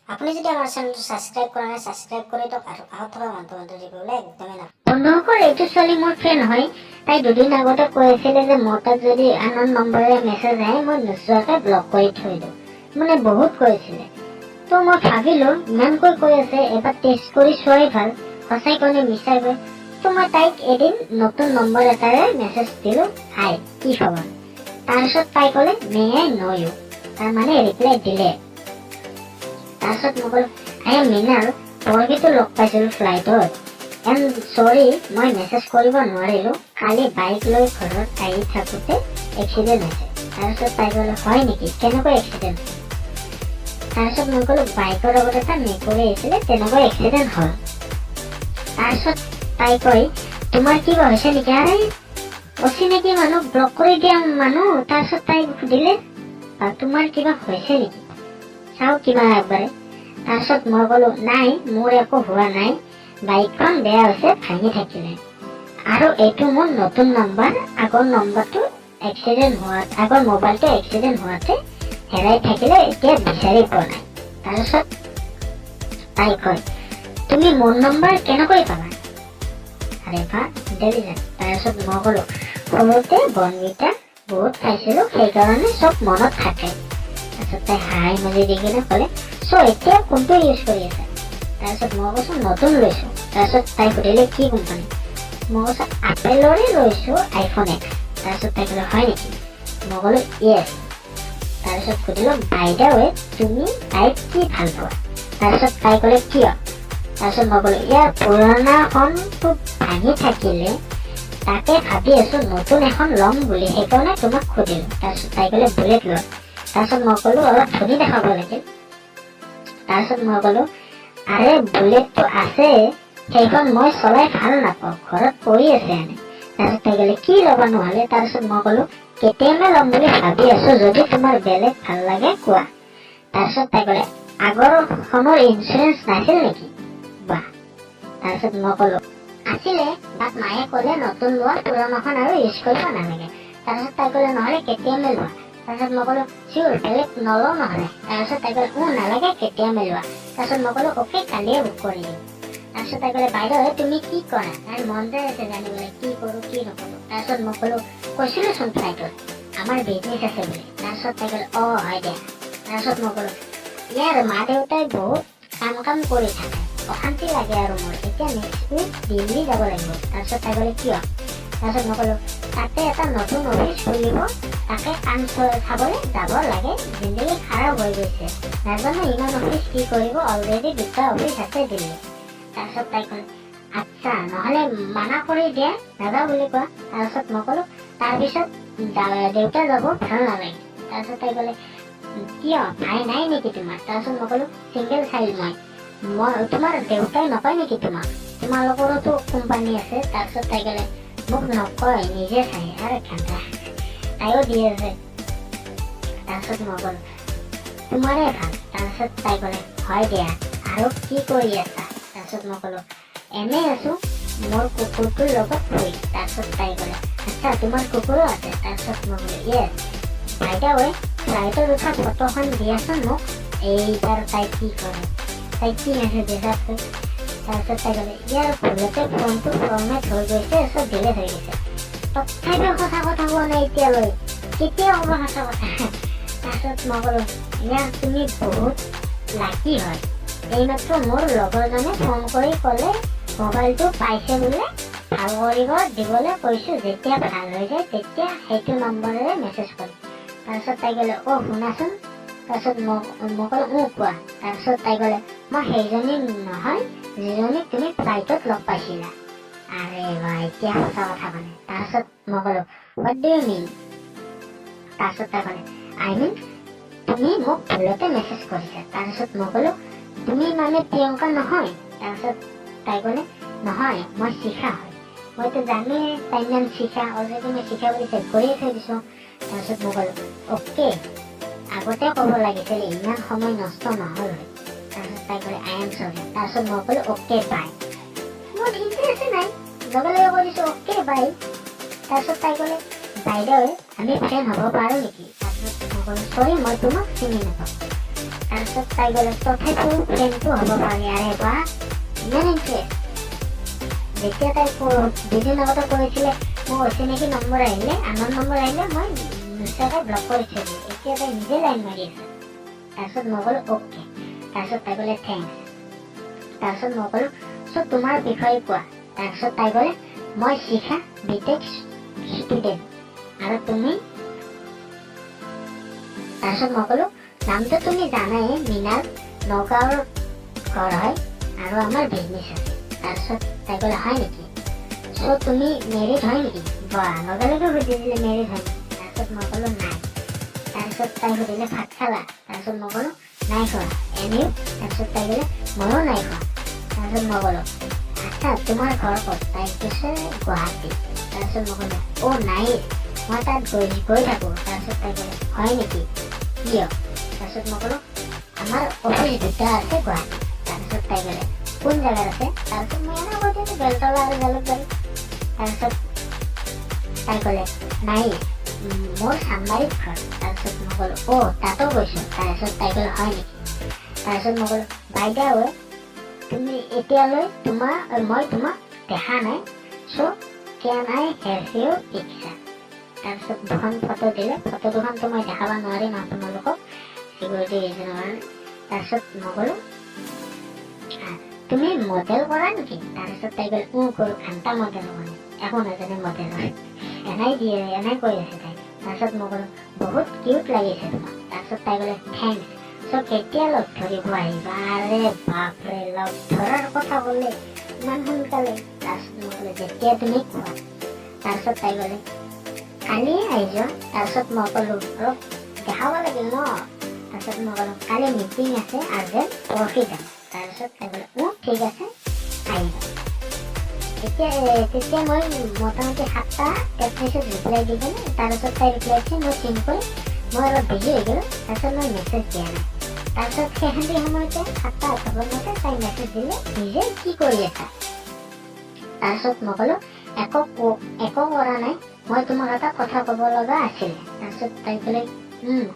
আপুনি যদি আমাৰ চেনেলটো সাবস্ক্ৰাইব কৰা নাই সাবস্ক্ৰাইব কৰি দিয়ক আৰু কাষত থকা ঘণ্টা টিপিবলৈ একদমেই নাপাহৰিব। বন্ধুসকল, এইটো ছোৱালী মোৰ ফ্ৰেণ্ড হয়। তাই দুদিন আগতে কৈ আছিলে যে মোৰ তাত যদি আননোন নম্বৰেৰে মেছেজ আহে মই নোচোৱাকে ব্লক কৰি থৈ দিওঁ, মানে বহুত কৈছিলে। তো মই ভাবিলো ইমানকৈ কৈ আছে এবাৰ টেষ্ট কৰি চোৱাই ভাল, সঁচাই কয় মিছাই কয়। তো মই তাইক এদিন নতুন নম্বৰ এটাৰে মেছেজ দিলো, হাই কি খবৰ। তাৰপিছত তাই ক'লে মে আই ন ইউ, তাৰ মানে ৰিপ্লাই দিলে। তাৰপিছত মই ক'লো আই এম মৃণাল, পৰহিতো লগ পাইছিলো ফ্লাইটত, এণ্ড চৰি মই মেছেজ কৰিব নোৱাৰিলো, কালি বাইক লৈ ঘৰত আহি থাকোঁতে এক্সিডেণ্ট হৈছে। তাৰপিছত তাই ক'লে হয় নেকি, কেনেকৈ এক্সিডেণ্ট? তাৰপিছত মই ক'লো বাইকৰ লগত এটা মেকুৰী আহিছিলে, তেনেকৈ এক্সিডেণ্ট হ'ল। তাৰপিছত তাই কয় তোমাৰ কিবা হৈছে নেকি? আৰে অচিনাকি মানুহ ব্লক কৰি দিয়া মানুহ। তাৰপিছত তাই সুধিলে তোমাৰ কিবা হৈছে নেকি, চাওঁ কিবা একবাৰে। তাৰপিছত মই ক'লো নাই মোৰ একো হোৱা নাই, বাইকখন বেয়া হৈছে, ভাঙি থাকিলে, আৰু এইটো মোৰ নতুন নম্বৰ, আগৰ নম্বৰটো এক্সিডেণ্ট হোৱাত আগৰ মোবাইলটো এক্সিডেণ্ট হোৱাতে হেৰাই থাকিলে, এতিয়া বিচাৰি পোৱা নাই। তাৰপিছত তাই কয় তুমি মোৰ নম্বৰ কেনেকৈ পালা? আৰে বা ইণ্টেলিজেণ্ট। তাৰপিছত মই ক'লো সৰুতে বনবিটা বহুত খাইছিলো, সেইকাৰণে চব মনত থাকে। তাৰপিছত তাই হাই মেলি দি কিনে ক'লে চ' এতিয়া কোনটো ইউজ কৰি আছে? তাৰপিছত মই কৈছো নতুন লৈছো। তাৰপিছত তাই সুধিলে কি কোম্পানী? মই কৈছো আপেলৰে লৈছো, আইফোন এক্স। তাৰপিছত তাই ক'লে হয় নেকি? মই ক'লো য়েছ। তাৰপিছত সুধিলো বাই দ্য ৱে তুমি তাইক কি ভাল পোৱা? তাৰপিছত তাই ক'লে কিয়? তাৰপিছত মই ক'লো ইয়াৰ পুৰণাখনটো ভাঙি থাকিলে, তাকে ভাবি আছো নতুন এখন ল'ম বুলি, সেইকাৰণে তোমাক সুধিলো। তাৰপিছত তাই ক'লে বুলেট লোৱা। তাৰপিছত মই ক'লো অলপ ধনী দেখাব লাগিল। তাৰপিছত মই ক'লো আৰে বুলেটটো আছে, সেইখন মই চলাই ভাল নাপাওঁ, ঘৰত পৰি আছে এনে। তাৰপিছত তাই ক'লে কি ল'বা নহ'লে? তাৰপিছত মই ক'লো কেতিয়াবা ল'ম বুলি ভাবি আছো, যদি তোমাৰ বেলেগ ভাল লাগে কোৱা। তাৰপিছত তাই ক'লে আগৰখনৰ ইঞ্চুৰেঞ্চ নাছিল নেকি? বাহ। তাৰপিছত মই ক'লো আছিলে, বাট মায়ে ক'লে নতুন লোৱা, পুৰণাখন আৰু ইউজ কৰিব নালাগে। তাৰপিছত তাই ক'লে নহ'লে কেতিয়াবা লোৱা। তাৰপিছত মই ক'লো চিয়ৰ বেলেগ নলওঁ নহ'লে। তাৰপিছত তাই ক'লে নালাগে কেতিয়াবা লোৱা। তাৰপিছত মই ক'লো অ'কে কালিয়ে বুক কৰি দিম। তাৰপিছত তাই ক'লে বাইদেউ তুমি কি কৰা? তাইৰ মন যায় আছে জানিবলৈ কি কৰোঁ কি নকৰোঁ। তাৰপিছত মই ক'লো কৈছিলোচোন ফ্লাইটত আমাৰ বিজনেছ আছে বুলি। তাৰপিছত তাই ক'লে হয় দিয়া। তাৰপিছত মই ক'লো ইয়াৰ মা দেউতাই বহুত কাম কৰি থাকে, অশান্তি লাগে আৰু মোৰ, এতিয়া নেক্সট উইক দিল্লী যাব লাগিব। তাৰপিছত তাই ক'লে কিয়? তাৰপিছত মই ক'লো তাতে এটা নতুন অফিচ খুলিব, তাকে কাম চাবলৈ যাব লাগে, জিন্দগী খাৰাপ হৈ গৈছে, নাজানো ইমান অফিচ কি কৰিব, অলৰেডি 2টা অফিচ আছে দিল্লী। তাৰপিছত তাই ক'লে আচ্ছা নহ'লে মানা কৰি দিয়ে নাযাওঁ বুলি কোৱা। তাৰপিছত মই ক'লো তাৰপিছত দেউতা যাব ভাল নালাগে। তাৰপিছত তাই ক'লে কিয় ভাই নাই নেকি তোমাৰ? তাৰপিছত মই ক'লো ছিংগল চাইল্ড মই তোমাৰ দেউতাই নকয় নেকি তোমাক? তোমালোকৰোতো কোম্পানী আছে। তাৰপিছত তাই ক'লে মোক নকয় নিজে চাই, আৰু ঠাণ্ডা তাইও দি আছে। তাৰপিছত মই ক'লো তোমাৰে ভাল। তাৰপিছত তাই ক'লে হয় দিয়া, আৰু কি কৰি আছা? তাৰপিছত মই ক'লো এনে আছো, মোৰ কুকুৰটোৰ লগত শুই। তাৰপিছত তাই ক'লে আচ্ছা তোমাৰ কুকুৰো আছে? তাৰপিছত মই ক'লো য়েছ। বাই দ্য ৱে ফ্লাইটত উঠা ফটোখন দিয়াচোন মোক। এইবাৰ তাই কি কৰে, তাই কি মেছেজ দিছাচোন। তাৰপিছত তাই ক'লে ইয়াৰ ভুলতে ফোনটো ফৰ্মেট হৈ গৈছে, চব ডিলেট হৈ গৈছে। তথাপিও সঁচা কথা কোৱা নাই এতিয়ালৈ, কেতিয়া হ'ব সঁচা কথা? তাৰপিছত মই ক'লো ইয়াৰ তুমি বহুত লাকি হয়, এইমাত্ৰ মোৰ লগৰজনে ফোন কৰি ক'লে মোবাইলটো পাইছে বোলে, ভাল কৰিব দিবলৈ কৈছো, যেতিয়া ভাল হৈ যায় তেতিয়া সেইটো নম্বৰেৰে মেছেজ কৰিম। তাৰপিছত তাই ক'লে শুনাচোন। তাৰপিছত মই ক'লো কোৱা। তাৰপিছত তাই ক'লে মই সেইজনী নহয় যিজনীক তুমি ফ্লাইটত লগ পাইছিলা। আৰে বা এতিয়া সঁচা কথা মানে। তাৰপিছত মই ক'লো হোৱাট ডু ইউ মিন? তাৰপিছত তাই ক'লে আই মিন তুমি মোক ভুলতে মেছেজ কৰিছা। তাৰপিছত মই ক'লো তুমি মানে প্ৰিয়ংকা নহয়? তাৰপিছত তাই ক'লে নহয় মই শিখা হয়। মইতো জানোৱেই তাইৰ নাম শিখা, অলৰেডি মই শিখা বুলি চেভ কৰিয়ে থৈ দিছোঁ। তাৰপিছত মই ক'লো অ'কে আগতে ক'ব লাগিছিল, ইমান সময় নষ্ট নহ'ল হয়। তাৰপিছত তাই ক'লে আই এম চৰি। তাৰপিছত মই ক'লো অ'কে বাই। মোৰ ইণ্টাৰেষ্ট নাই, লগে লগে কৈ দিছোঁ অ'কে বাই। তাৰপিছত তাই ক'লে বাইদেউ আমি ফ্ৰেণ্ড হ'ব পাৰোঁ নেকি? তাৰপিছত মই ক'লো চৰি মই তোমাক চিনি নাপাওঁ। তাৰপিছত তাই গ'লে তথাপিও ফ্ৰেণ্ডটো হ'ব পাৰে আৰে বা ইমান ইণ্টাৰেষ্ট যেতিয়া তাই দুদিন আগতে কৈছিলে মোৰ অচিনাকি নম্বৰ আহিলে আনৰ নম্বৰ আহিলে মই নিশ্চয়কৈ ব্লক কৰিছিলোঁ এতিয়া তাই নিজে লাইন মাৰি আছে তাৰপিছত মই ক'লো অ'কে তাৰপিছত তাই ক'লে থেংকছ তাৰপিছত মই ক'লো চ' তোমাৰ বিষয়ে কোৱা তাৰপিছত তাই ক'লে মই শিখা বিটেক ষ্টুডেণ্ট আৰু তুমি তাৰপিছত মই ক'লো নামটো তুমি জানাই মৃণাল নগাঁৱৰ ঘৰ হয় আৰু আমাৰ বিজনেছ আছে তাৰপিছত তাই ক'লে হয় নেকি চ' তুমি মেৰিড হয় নেকি বা লগে লগে সুধি দিলে মেৰিড হয় নেকি তাৰপিছত মই ক'লো নাই তাৰপিছত তাই সুধিলে ভাত খালা তাৰপিছত মই ক'লো নাই খোৱা এনেও তাৰপিছত তাই ক'লে ময়ো নাই খোৱা তাৰপিছত মই ক'লো আচ্ছা তোমাৰ ঘৰ ক'ত তাই কৈছে গুৱাহাটী তাৰপিছত মই ক'লো অ' নাই মই তাত গৈ থাকোঁ তাৰপিছত তাই ক'লে হয় নেকি কিয় তাৰপিছত মই ক'লো আমাৰ অফিচ দুটা আছে গুৱাহাটী তাৰপিছত তাই ক'লে কোন জেগাত আছে তাৰপিছত মই এনে কৈ দিলোঁ বেলতলা আৰু জালুকবাৰী তাৰপিছত তাই ক'লে নাই মোৰ চানমাৰীত ঘৰ তাৰপিছত মই ক'লো অ' তাতো গৈছোঁ তাৰপিছত তাই ক'লে হয় নেকি তাৰপিছত মই ক'লো বাইদেউ তুমি এতিয়ালৈ মই তোমাক দেখা নাই চ' কেন আই হেভ ইউৰ পিকচাৰ তাৰপিছত দুখন ফটো দিলে ফটো দুখনতো মই দেখাব নোৱাৰিম আপোনালোকক চিকিউৰিটি ৰিজনৰ কাৰণে তাৰপিছত মই ক'লো তুমি মডেল কৰা নেকি তাৰপিছত তাই ক'লে কৰোঁ ঘণ্টা মডেল মানে একো নাজানে মডেল হয় এনাই কৈ আছে তাই তাৰপিছত মই ক'লো বহুত কিউট লাগিছে তোমাক তাৰপিছত তাই ক'লে থেংকছ চ' কেতিয়া লগ ধৰিব আহিবা আৰে বাপৰে লগ ধৰাৰ কথা ক'লে ইমান সোনকালে তাৰপিছত মই ক'লো যেতিয়া তুমি কোৱা তাৰপিছত তাই ক'লে কালিয়ে আহি যোৱা তাৰপিছত মই ক'লো অলপ দেখাব লাগিল ন তাৰপিছত মই ক'লো কালি মিটিং আছে আৰ্জেণ্ট পৰহি যাম তাৰপিছত তাই ক'লে ঠিক আছে আহিবা তেতিয়া মই মোটামুটি 7টা টেক্সট মেছেজ ৰিপ্লাই দি কিনে তাৰপিছত তাই ৰিপ্লাই দিছে মই চিন কৰি মই অলপ বিজি হৈ গ'লোঁ তাৰপিছত মই মেছেজ দিয়া নাই তাৰপিছত সেইখিনি সময়তে 7টা 58 তাই মেছেজ দিলে নিজে কি কৰি আছা তাৰপিছত মই ক'লো একো কৰা নাই মই তোমাক এটা কথা ক'ব লগা আছিলে তাৰপিছত তাই ক'লে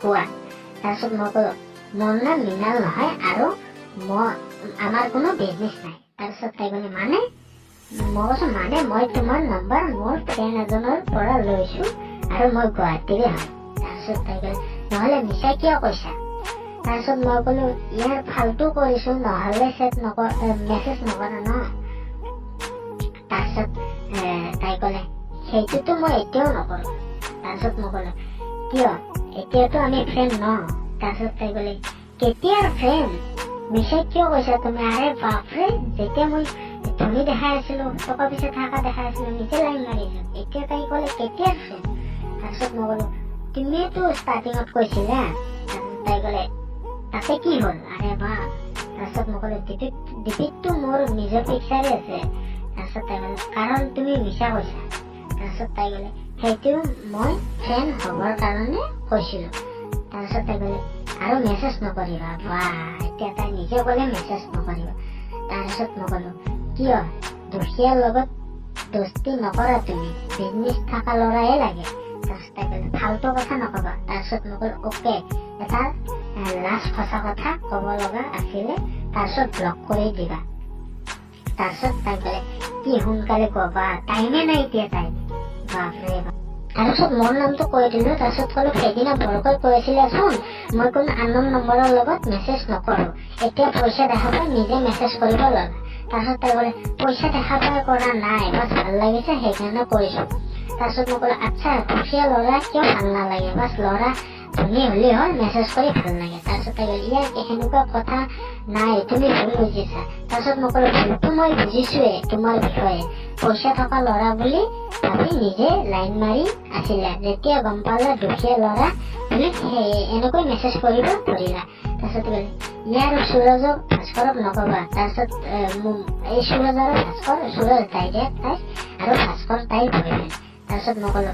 কোৱা তাৰপিছত মই ক'লো মোৰ নাম মৃণাল নহয় আৰু আমাৰ কোনো বিজনেছ নাই তাৰপিছত তাই ক'লে মানে মই কৈছোঁ মানে মই তোমাৰ নম্বৰ মোৰ ফ্ৰেণ্ড এজনৰ পৰা লৈছোঁ আৰু মই গুৱাহাটীৰে হয় তাৰপিছত তাই ক'লে নহ'লে মিছা কিয় কৈছা তাৰপিছত মই ক'লো ইয়াৰ ফাল্টু কৰিছোঁ নহ'লে মেছেজ নকৰা ন তাৰপিছত তাই ক'লে সেইটোতো মই এতিয়াও নকৰোঁ তাৰপিছত মই ক'লো কিয় এতিয়াতো আমি ফ্ৰেণ্ড ন তাৰপিছত তাই ক'লে কেতিয়াৰ ফ্ৰেণ্ড মিছা কিয় কৈছা তুমি আৰে বাপৰে যেতিয়া মই ধনী দেখাই আছিলোঁ টকা পইচা থকা দেখাই আছিলোঁ নিজে লাইন মাৰিছোঁ এতিয়া তাই ক'লে কেতিয়াৰ ফ্ৰেণ্ড তাৰপিছত মই ক'লো তুমিতো ষ্টাৰ্টিঙত কৈছিলা তাৰপিছত তাই ক'লে তাতে কি হ'ল আৰে বা তাৰপিছত মই ক'লো ডিপিতটো মোৰ নিজৰ পিকচাৰে আছে তাৰপিছত তাই ক'লে কাৰণ তুমি মিছা কৈছা তাৰপিছত তাই ক'লে সেইটো মই ফ্ৰেণ্ড হ'বৰ কাৰণে কৈছিলোঁ তাৰপিছত তাই ক'লে আৰু মেছেজ নকৰিবা বা এতিয়া তাই নিজে ক'লে মেছেজ নকৰিবা তাৰপিছত মই ক'লো কিয় দুখীয়াৰ লগত দোস্তি নকৰা তুমি বিজনেছ থকা ল'ৰাহে লাগে তাৰপিছত তাই ক'লে ফাল্টু কথা নক'বা তাৰপিছত মই ক'লো অ'কে এটা লাষ্ট সঁচা কথা ক'ব লগা আছিলে তাৰপিছত ব্লক কৰি দিবা তাৰপিছত তাই ক'লে কি সোনকালে ক'বা টাইমে নাই এতিয়া তাই বাপৰে বাপ তাৰপিছত মোৰ নামটো কৈ দিলোঁ তাৰপিছত ক'লো সেইদিনা বৰকৈ কৈ আছিলে চোন মই কোনো আননোন নম্বৰৰ লগত মেছেজ নকৰোঁ এতিয়া পইচা দেখা পাই নিজে মেছেজ কৰিব ল'লা তাৰপিছত তাই ক'লে পইচা দেখা পাই কৰা নাই বাছ ভাল লাগিছে সেইকাৰণে কৰিছোঁ তাৰপিছত মই ক'লো আচ্ছা দুখীয়া ল'ৰা কিয় ভাল নালাগে বাছ ল'ৰা ধনী হ'লেই হ'ল মেছেজ কৰি ভাল লাগে তাৰপিছত তাই ক'লে ইয়াৰ সেনেকুৱা কথা নাই তুমি ভুল বুজিছা তাৰপিছত মই ক'লো ভুলটো মই বুজিছোঁৱে তোমাৰ বিষয়ে পইচা থকা ল'ৰা বুলি ভাবি নিজে লাইন মাৰি আছিলা যেতিয়া গম পালা দুখীয়া ল'ৰা বুলি এনেকৈ মেছেজ কৰিব ধৰিলা তাৰপিছত ক'লে ইয়াৰ সুৰজক ভাস্কৰক নক'বা তাৰপিছত এই সুৰজ আৰু ভাস্কৰ সুৰজ ডাইৰেক্ট তাই আৰু ভাস্কৰ তাইৰ বয়ফ্ৰেণ্ড তাৰপিছত মই ক'লো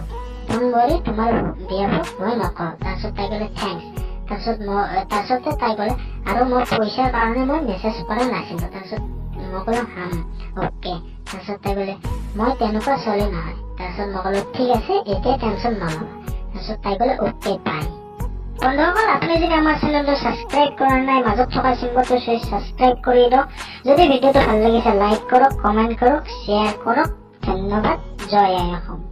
ডোণ্ট তোমাৰ বিয়াবোৰ মই নকওঁ তাৰপিছত তাই ক'লে থেংকছ তাৰপিছতে তাই ক'লে আৰু মোৰ পইচাৰ কাৰণে মই মেছেজ কৰা নাছিলোঁ তাৰপিছত মই ক'লো অ'কে তাৰপিছত তাই ক'লে মই তেনেকুৱা চলি নহয় তাৰপিছত মই ক'লো ঠিক আছে এতিয়া টেনশ্যন নল'বা তাৰপিছত তাই ক'লে অ'কে বাই বন্ধুসকল আপুনি যদি আমাৰ চেনেলটো ছাবস্ক্ৰাইব কৰা নাই মাজত থকা চিম্বলটো চুই ছাবস্ক্ৰাইব কৰি দিয়ক যদি ভিডিঅ'টো ভাল লাগিছে লাইক কৰক কমেন্ট কৰক শ্বেয়াৰ কৰক ধন্যবাদ জয় আই অসম